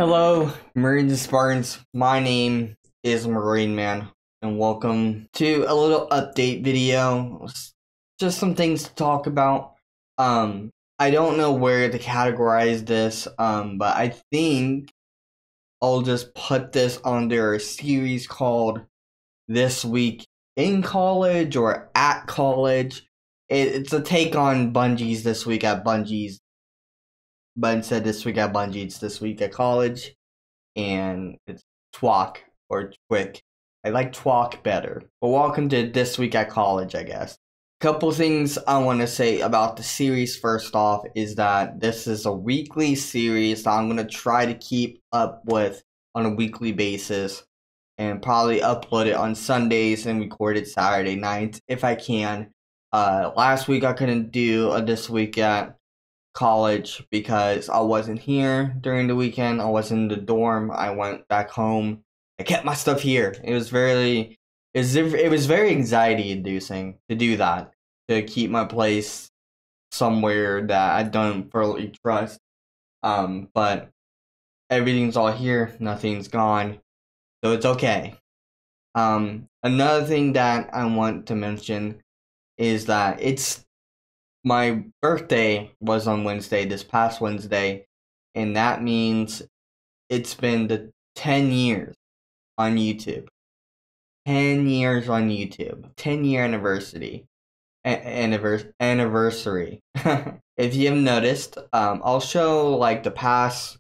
Hello, Marines and Spartans. My name is Marineman, and welcome to a little update video. Just some things to talk about. I don't know where to categorize this, but I think I'll just put this under a series called This Week in College or at College. It's a take on Bungie's This Week at Bungie's, but instead this week at Bungie, it's This Week at College. And it's TWAC or TWIC. I like TWAC better. But welcome to This Week at College, I guess. Couple things I want to say about the series first off is that this is a weekly series that I'm going to try to keep up with on a weekly basis and probably upload it on Sundays and record it Saturday nights if I can. Last week I couldn't do a This Week at College because I wasn't here during the weekend. I was in the dorm. I went back home. I kept my stuff here. It was very anxiety inducing to do that, to keep my place somewhere that I don't fully trust. But everything's all here. Nothing's gone, so it's okay. Another thing that I want to mention is that my birthday was on Wednesday, this past Wednesday, and that means it's been the 10 years on YouTube. 10 years on YouTube. 10-year anniversary. Anniversary. If you haven't noticed, I'll show like the past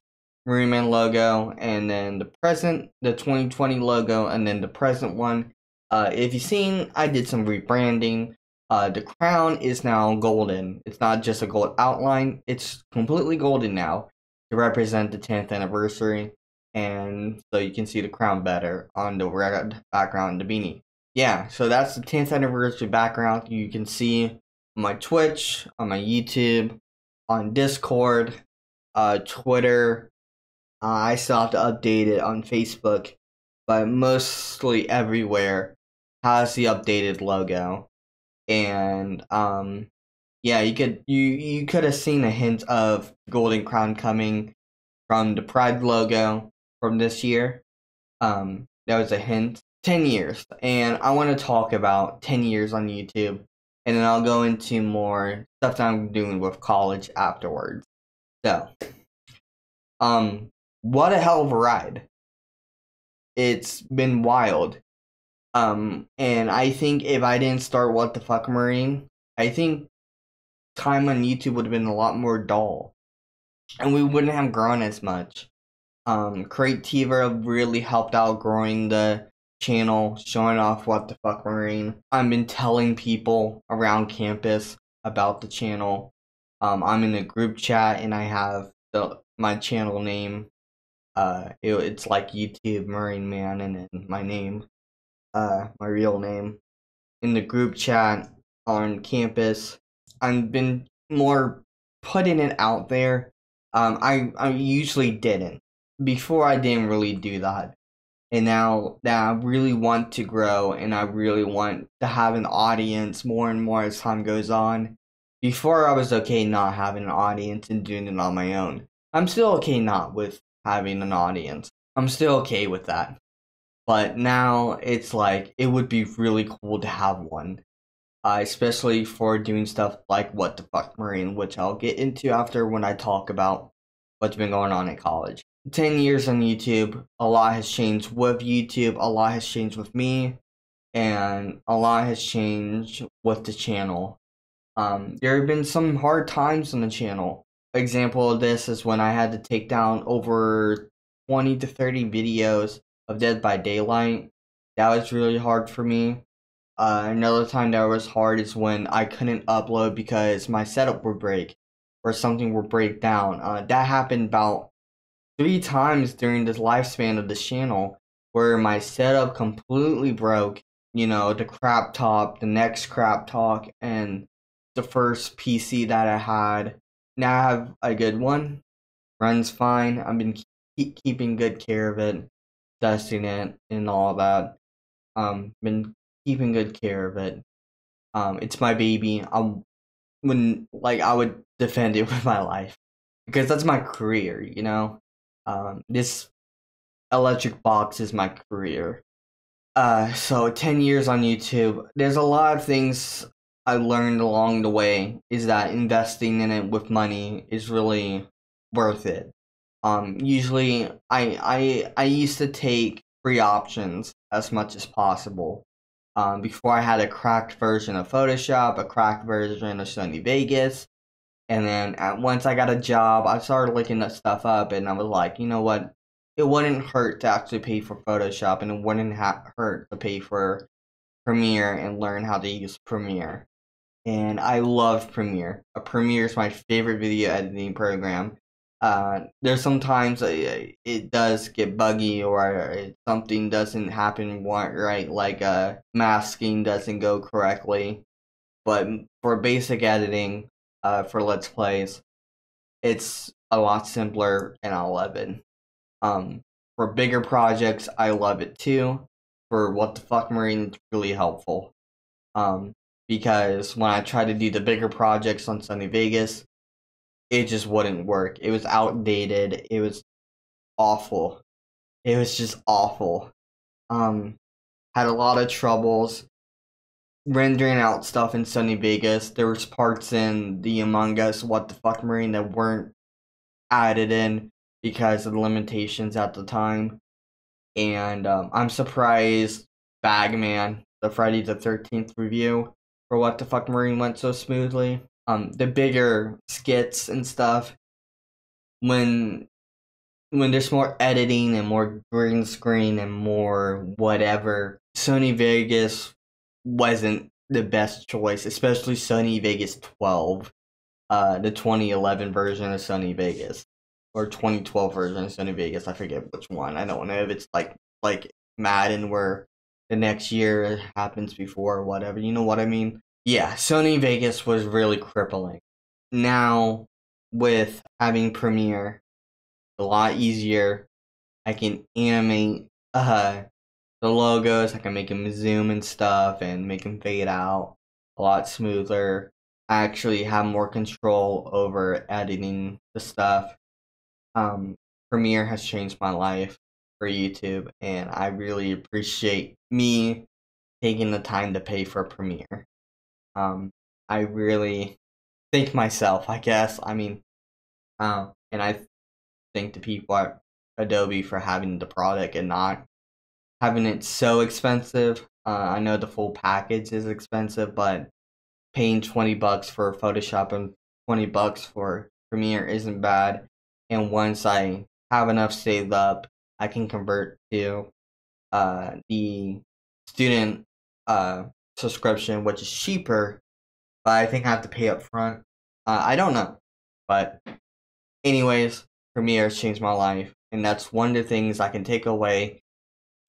Marineman logo, and then the present, the 2020 logo, and then the present one. If you've seen, I did some rebranding. The crown is now golden. It's not just a gold outline. It's completely golden now to represent the 10th anniversary. And so you can see the crown better on the red background, the beanie. Yeah, so that's the 10th anniversary background. You can see on my Twitch, on my YouTube, on Discord, Twitter. I still have to update it on Facebook, but mostly everywhere has the updated logo. And yeah, you could have seen a hint of golden crown coming from the Pride logo from this year. That was a hint. 10 years, and I want to talk about 10 years on YouTube, and then I'll go into more stuff that I'm doing with college afterwards. So, what a hell of a ride. It's been wild. And I think if I didn't start What the Fuck Marine, I think time on YouTube would have been a lot more dull. And we wouldn't have grown as much. Creativa really helped out growing the channel, showing off What the Fuck Marine. I've been telling people around campus about the channel. I'm in a group chat and I have my channel name. It's like YouTube Marineman and then my name. My real name in the group chat on campus. I've been more putting it out there. I usually didn't. Before I didn't really do that. And now that I really want to grow and I really want to have an audience more and more as time goes on. Before I was okay not having an audience and doing it on my own. I'm still okay not with having an audience. I'm still okay with that. But now it's like, it would be really cool to have one. Especially for doing stuff like What the Fuck Marine, which I'll get into after when I talk about what's been going on in college. 10 years on YouTube, a lot has changed with YouTube, a lot has changed with me, and a lot has changed with the channel. There have been some hard times on the channel. Example of this is when I had to take down over 20 to 30 videos of Dead by Daylight. That was really hard for me. Another time that was hard is when I couldn't upload because my setup would break or something would break down. That happened about 3 times during this lifespan of this channel where my setup completely broke. You know, the crap top, the next crap top, and the first PC that I had. Now I have a good one. Runs fine. I've been keeping good care of it, testing it and all that. Been keeping good care of it. It's my baby. I would defend it with my life because that's my career, you know. This electric box is my career. So 10 years on YouTube. There's a lot of things I learned along the way. Is that investing in it with money is really worth it. Usually I used to take free options as much as possible. Before I had a cracked version of Photoshop, a cracked version of Sony Vegas, and then once I got a job, I started looking that stuff up, and I was like, you know what? It wouldn't hurt to actually pay for Photoshop, and it wouldn't hurt to pay for Premiere and learn how to use Premiere. And I love Premiere. Premiere is my favorite video editing program. There's sometimes it does get buggy or something doesn't happen right, like masking doesn't go correctly. But for basic editing, for Let's Plays, it's a lot simpler and I love it. For bigger projects, I love it too. For What the Fuck Marine, it's really helpful. Because when I tried to do the bigger projects on Sony Vegas, it just wouldn't work. It was outdated. It was awful. It was just awful. Had a lot of troubles rendering out stuff in Sony Vegas. There was parts in the Among Us What the Fuck Marine that weren't added in because of the limitations at the time. And I'm surprised Bagman, the Friday the 13th review for What the Fuck Marine went so smoothly. The bigger skits and stuff, when there's more editing and more green screen and more whatever, Sony Vegas wasn't the best choice, especially Sony Vegas 12, the 2011 version of Sony Vegas, or 2012 version of Sony Vegas. I forget which one. I don't know if it's like Madden where the next year happens before or whatever. You know what I mean? Yeah, Sony Vegas was really crippling. Now, with having Premiere, a lot easier. I can animate the logos. I can make them zoom and stuff and make them fade out a lot smoother. I actually have more control over editing the stuff. Premiere has changed my life for YouTube, and I really appreciate me taking the time to pay for Premiere. I really thank myself, I guess. I mean, and I thank the people at Adobe for having the product and not having it so expensive. I know the full package is expensive, but paying $20 for Photoshop and $20 for Premiere isn't bad. And once I have enough saved up, I can convert to the student subscription, which is cheaper, but I think I have to pay up front. I don't know. But anyways, Premiere has changed my life, and that's one of the things I can take away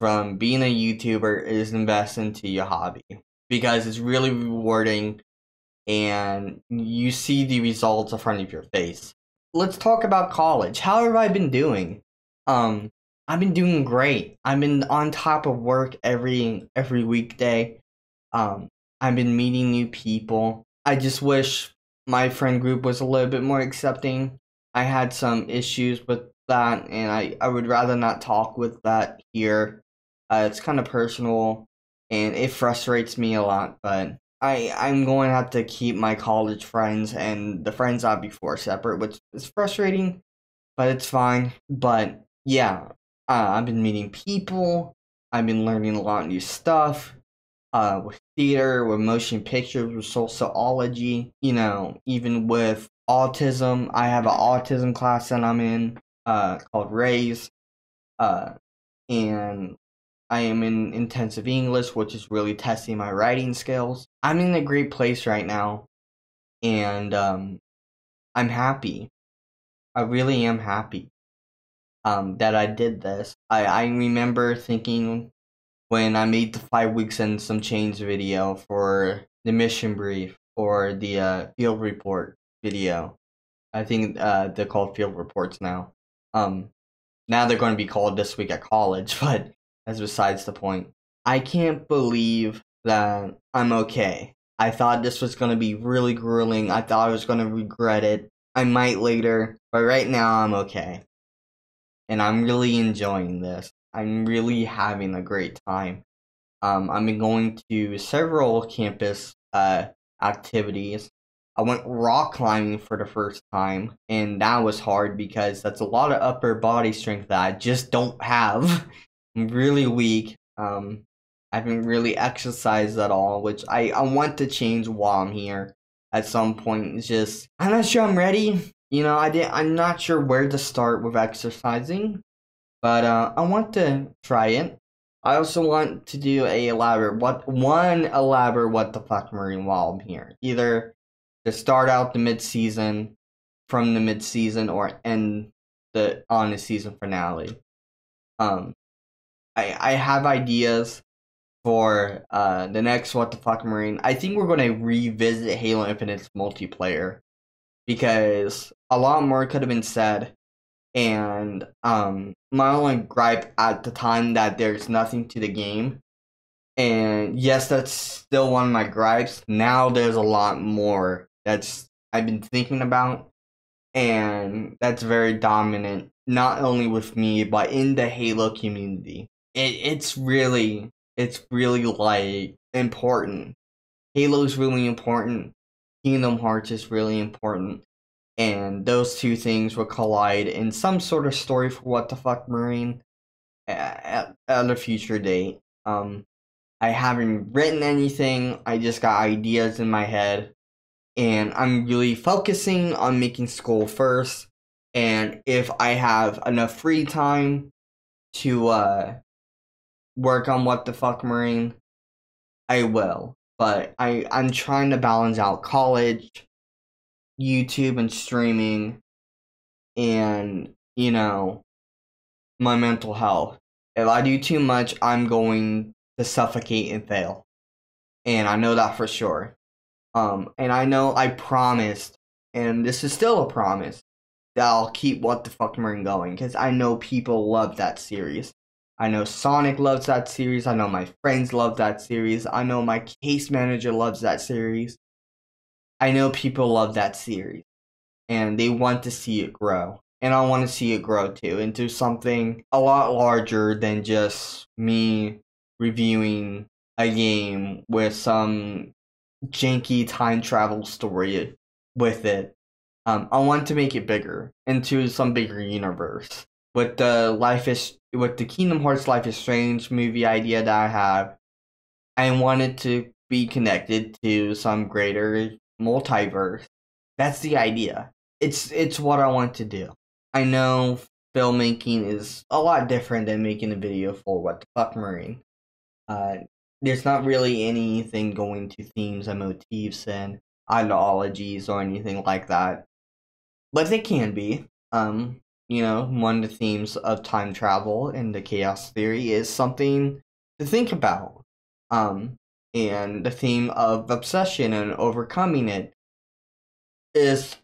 from being a YouTuber is invest into your hobby, because it's really rewarding and you see the results in front of your face. Let's talk about college. How have I been doing? I've been doing great. I've been on top of work every weekday. I've been meeting new people. I just wish my friend group was a little bit more accepting. I had some issues with that, and I would rather not talk with that here. It's kind of personal, and it frustrates me a lot, but I'm going to have to keep my college friends and the friends I had before separate, which is frustrating, but it's fine. But yeah, I've been meeting people. I've been learning a lot of new stuff. With theater, with motion pictures, with sociology, you know, even with autism. I have an autism class that I'm in, called Raise, and I am in intensive English, which is really testing my writing skills. I'm in a great place right now, and I'm happy. I really am happy that I did this. I remember thinking when I made the 5 weeks and some change video for the mission brief or the field report video. I think they're called field reports now. Now they're going to be called This Week at College, but that's besides the point. I can't believe that I'm okay. I thought this was going to be really grueling. I thought I was going to regret it. I might later, but right now I'm okay. and I'm really enjoying this. I'm really having a great time. I've been going to several campus activities. I went rock climbing for the first time, and that was hard because that's a lot of upper body strength that I just don't have. I'm really weak. I haven't really exercised at all, which I want to change while I'm here at some point. It's just, I'm not sure I'm ready. I'm not sure where to start with exercising, but I want to try it. I also want to do one elaborate what the fuck Marine while I'm here. Either to start out the mid-season, from the mid-season, or end on the season finale. I have ideas for the next what the fuck Marine. I think we're gonna revisit Halo Infinite's multiplayer because a lot more could have been said. And my only gripe at the time that there's nothing to the game. And yes, that's still one of my gripes. Now there's a lot more that's I've been thinking about, and that's very dominant, not only with me but in the Halo community. It's really like important. Halo's really important. Kingdom Hearts is really important. And those two things will collide in some sort of story for What the Fuck Marine at a future date. I haven't written anything, I just got ideas in my head, and I'm really focusing on making school first, and if I have enough free time to work on What the Fuck Marine, I will. But I'm trying to balance out college, YouTube and streaming, and, my mental health. If I do too much, I'm going to suffocate and fail. And I know that for sure. And I know I promised, and this is still a promise, that I'll keep What the Fuck Marine going, because I know people love that series. I know Sonic loves that series, I know my friends love that series, I know my case manager loves that series. I know people love that series, and they want to see it grow. And I want to see it grow too into something a lot larger than just me reviewing a game with some janky time travel story with it. I want to make it bigger into some bigger universe. With the Kingdom Hearts Life is Strange movie idea that I have, I want it to be connected to some greater multiverse. That's the idea. It's what I want to do. I know filmmaking is a lot different than making a video for What the Fuck Marine. There's not really anything going to themes and motifs and ideologies or anything like that. But they can be. One of the themes of time travel and the chaos theory is something to think about. And the theme of obsession and overcoming it is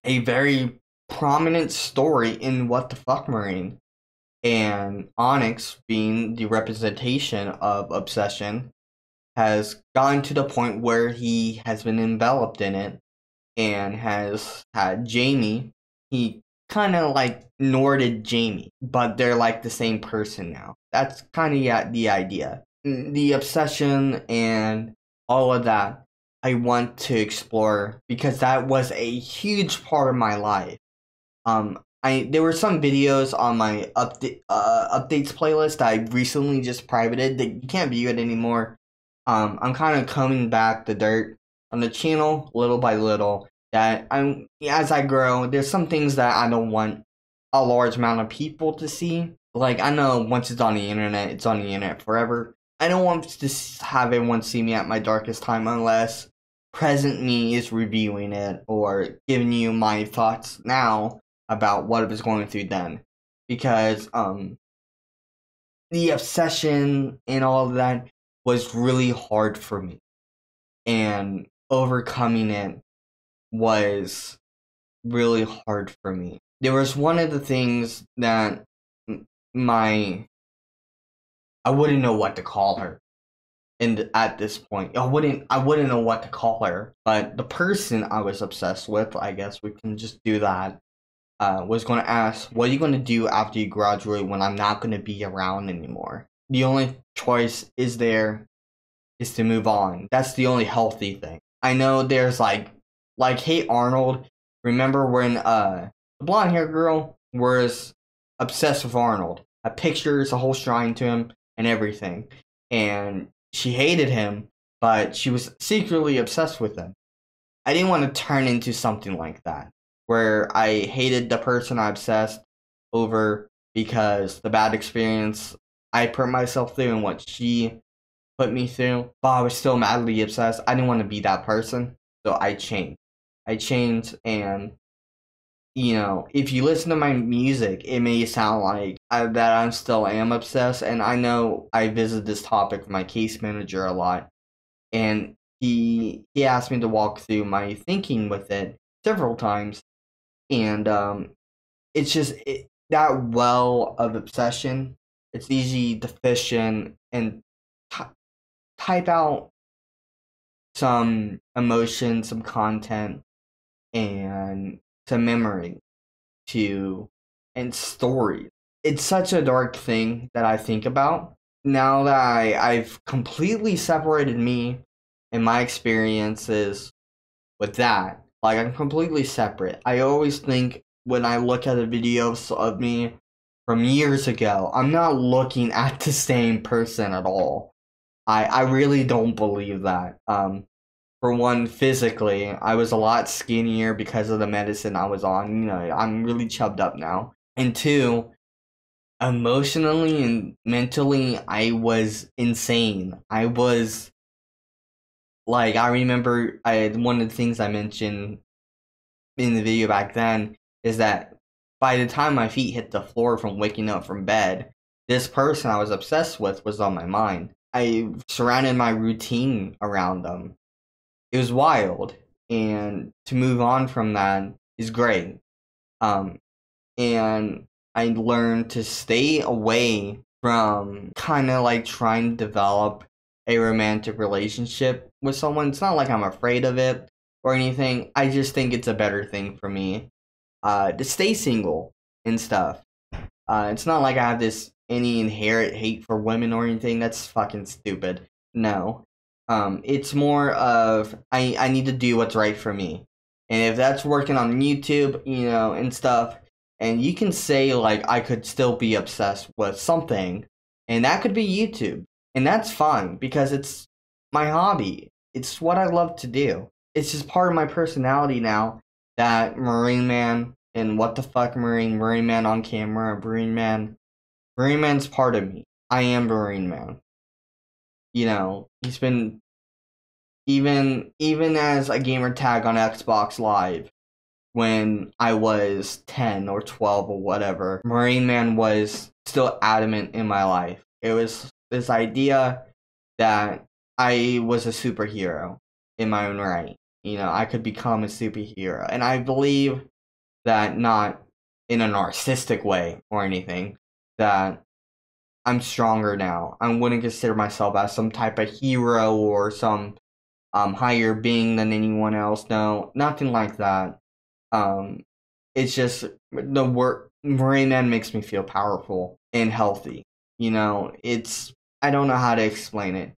a very prominent story in What the Fuck Marine. And Onyx, being the representation of obsession, has gotten to the point where he has been enveloped in it and has had Jamie. He kind of like Norded Jamie, but they're like the same person now. That's kind of the idea. The obsession and all of that I want to explore because that was a huge part of my life. There were some videos on my updates playlist that I recently just privated that you can't view it anymore. I'm kind of coming back the dirt on the channel little by little. That as I grow, there's some things that I don't want a large amount of people to see. Like, I know once it's on the internet, it's on the internet forever. I don't want to have everyone see me at my darkest time unless present me is reviewing it or giving you my thoughts now about what I was going through then. Because the obsession and all of that was really hard for me. And overcoming it was really hard for me. There was one of the things that I wouldn't know what to call her. And at this point, I wouldn't know what to call her. But the person I was obsessed with, I guess we can just do that. was going to ask, what are you going to do after you graduate when I'm not going to be around anymore? The only choice is to move on. That's the only healthy thing. I know there's like Hey Arnold. Remember when the blonde haired girl was obsessed with Arnold? Had pictures, a whole shrine to him, and everything. And she hated him, but she was secretly obsessed with him. I didn't want to turn into something like that, where I hated the person I obsessed over because the bad experience I put myself through and what she put me through, but I was still madly obsessed. I didn't want to be that person, so I changed. And if you listen to my music, it may sound like that I still am obsessed. And I know I visit this topic with my case manager a lot, and he asked me to walk through my thinking with it several times, and it's just that well of obsession. It's easy to fish in and type out some emotion, some content, and some memory and story. It's such a dark thing that I think about now that I've completely separated me and my experiences with that. Like, I'm completely separate. I always think when I look at the videos of me from years ago, I'm not looking at the same person at all. I really don't believe that. For one, physically, I was a lot skinnier because of the medicine I was on. I'm really chubbed up now. And two, emotionally and mentally, I was insane. I was like, I remember one of the things I mentioned in the video back then is that by the time my feet hit the floor from waking up from bed, this person I was obsessed with was on my mind. I surrounded my routine around them. It was wild, and to move on from that is great. And I learned to stay away from kind of like trying to develop a romantic relationship with someone. It's not like I'm afraid of it or anything. I just think it's a better thing for me to stay single and stuff. It's not like I have any inherent hate for women or anything. That's fucking stupid. No. It's more of I need to do what's right for me. And if that's working on YouTube, and stuff, and you can say like I could still be obsessed with something, and that could be YouTube. And that's fine because it's my hobby. It's what I love to do. It's just part of my personality now that Marineman and what the fuck Marineman on camera, Marineman's part of me. I am Marineman. He's been even as a gamer tag on Xbox Live when I was 10 or 12 or whatever. Marineman was still adamant in my life. It was this idea that I was a superhero in my own right. I could become a superhero. And I believe that not in a narcissistic way or anything, that I'm stronger now. I wouldn't consider myself as some type of hero or some higher being than anyone else. No, nothing like that. It's just the work. Marineman makes me feel powerful and healthy. I don't know how to explain it.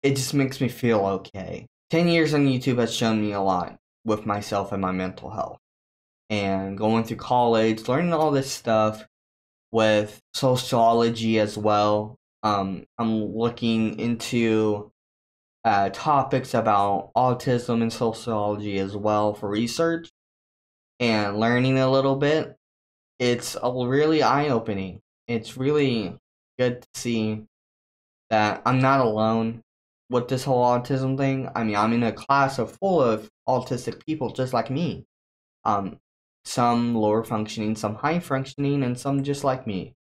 It just makes me feel okay. 10 years on YouTube has shown me a lot with myself and my mental health. And going through college, learning all this stuff with sociology as well. I'm looking into topics about autism and sociology as well for research and learning a little bit. It's really eye-opening. It's really good to see that I'm not alone with this whole autism thing. I mean, I'm in a class full of autistic people just like me. Some lower functioning, some high functioning, and some just like me.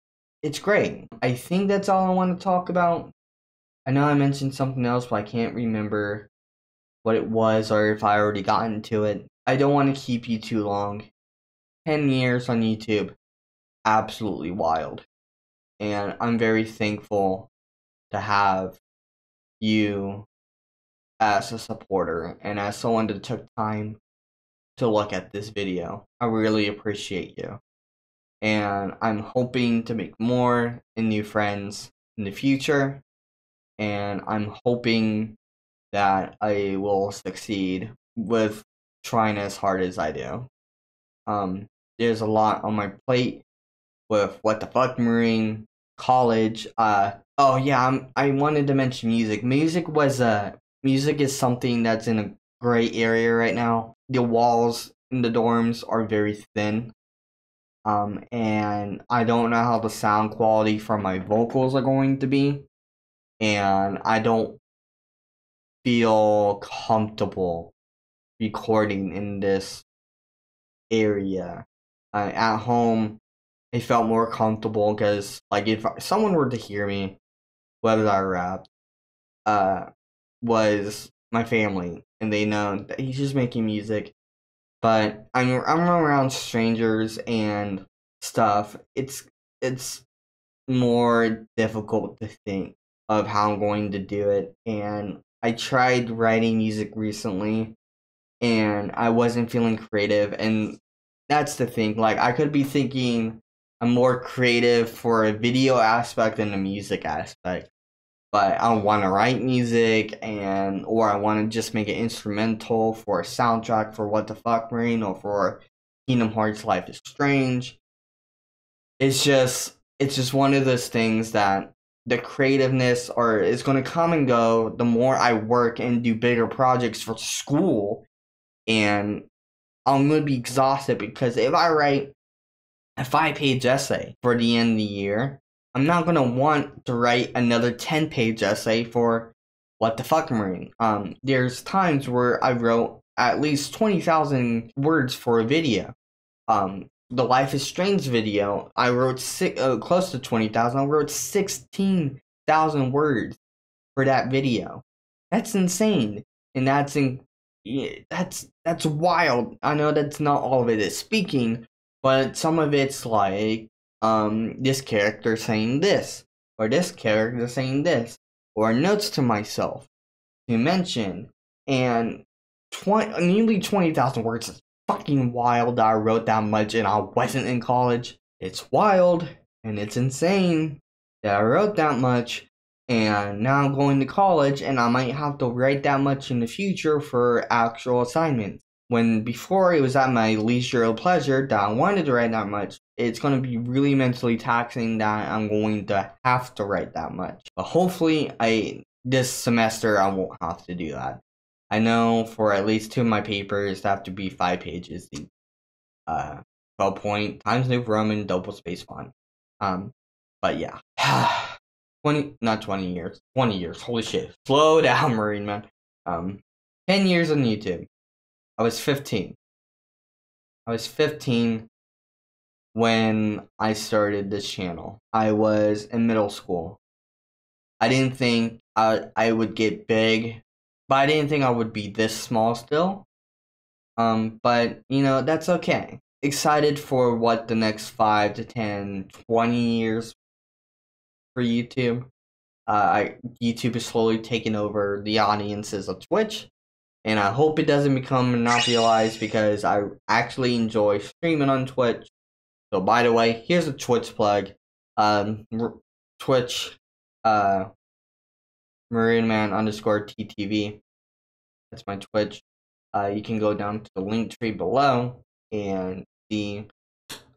It's great. I think that's all I want to talk about. I know I mentioned something else, but I can't remember what it was or if I already got into it. I don't want to keep you too long. 10 years on YouTube, absolutely wild. And I'm very thankful to have you as a supporter and as someone that took time to look at this video. I really appreciate you. And I'm hoping to make more and new friends in the future. And I'm hoping that I will succeed with trying as hard as I do. There's a lot on my plate with What the Fuck Marine, college. Oh yeah, I wanted to mention music. Music is something that's in a gray area right now. The walls in the dorms are very thin. And I don't know how the sound quality for my vocals are going to be. And I don't feel comfortable recording in this area. At home, I felt more comfortable because, like, if someone were to hear me, whether I rap, was my family, and they know that he's just making music. But I'm around strangers and stuff. It's more difficult to think of how I'm going to do it. And I tried writing music recently, and I wasn't feeling creative. And that's the thing. Like, I could be thinking I'm more creative for a video aspect than a music aspect. But I want to write music, or I want to just make an instrumental for a soundtrack for What the Fuck Marine, or for Kingdom Hearts Life is Strange. It's just one of those things that the creativeness is going to come and go the more I work and do bigger projects for school. And I'm going to be exhausted, because if I write a 5-page essay for the end of the year, I'm not going to want to write another 10-page essay for What the Fuck Marine. There's times where I wrote at least 20,000 words for a video. The Life is Strange video, I wrote close to 20,000. I wrote 16,000 words for that video. That's insane. And that's wild. I know that's not all of it is speaking, but some of it's like, this character saying this, or this character saying this, or notes to myself to mention. And nearly 20,000 words is fucking wild that I wrote that much and I wasn't in college. It's wild and it's insane that I wrote that much, and now I'm going to college and I might have to write that much in the future for actual assignments. When before it was at my leisure or pleasure that I wanted to write that much. It's going to be really mentally taxing that I'm going to have to write that much. But hopefully, this semester I won't have to do that. I know for at least 2 of my papers, they have to be 5 pages deep. 12-point Times New Roman double space font. But yeah. 20 years. Holy shit. Slow down, Marineman. 10 years on YouTube. I was 15. When I started this channel. I was in middle school. I didn't think I would get big, but I didn't think I would be this small still. But, that's okay. Excited for what the next 5 to 10, 20 years for YouTube. YouTube is slowly taking over the audiences of Twitch. And I hope it doesn't become monopolized, because I actually enjoy streaming on Twitch. So, by the way, here's a Twitch plug. Twitch, Marineman_TTV. That's my Twitch. You can go down to the link tree below and see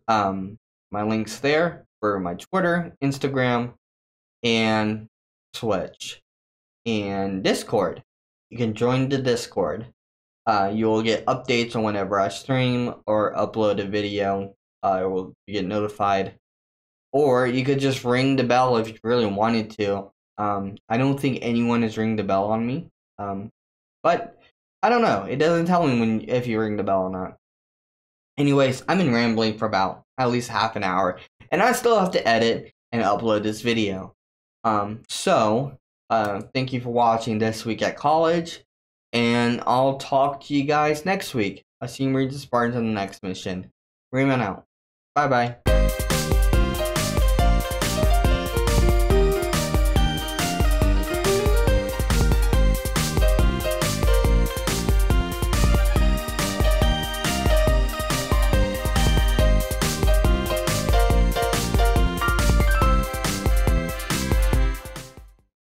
my links there for my Twitter, Instagram, and Twitch, and Discord. You can join the Discord. You will get updates on whenever I stream or upload a video. Will get notified. Or you could just ring the bell if you really wanted to. I don't think anyone has ringed the bell on me. But I don't know. It doesn't tell me if you ring the bell or not. Anyways, I've been rambling for about at least half an hour, and I still have to edit and upload this video. Thank you for watching This Week at College, and I'll talk to you guys next week. I'll see you Marines and Spartans on the next mission. Marineman out. Bye-bye.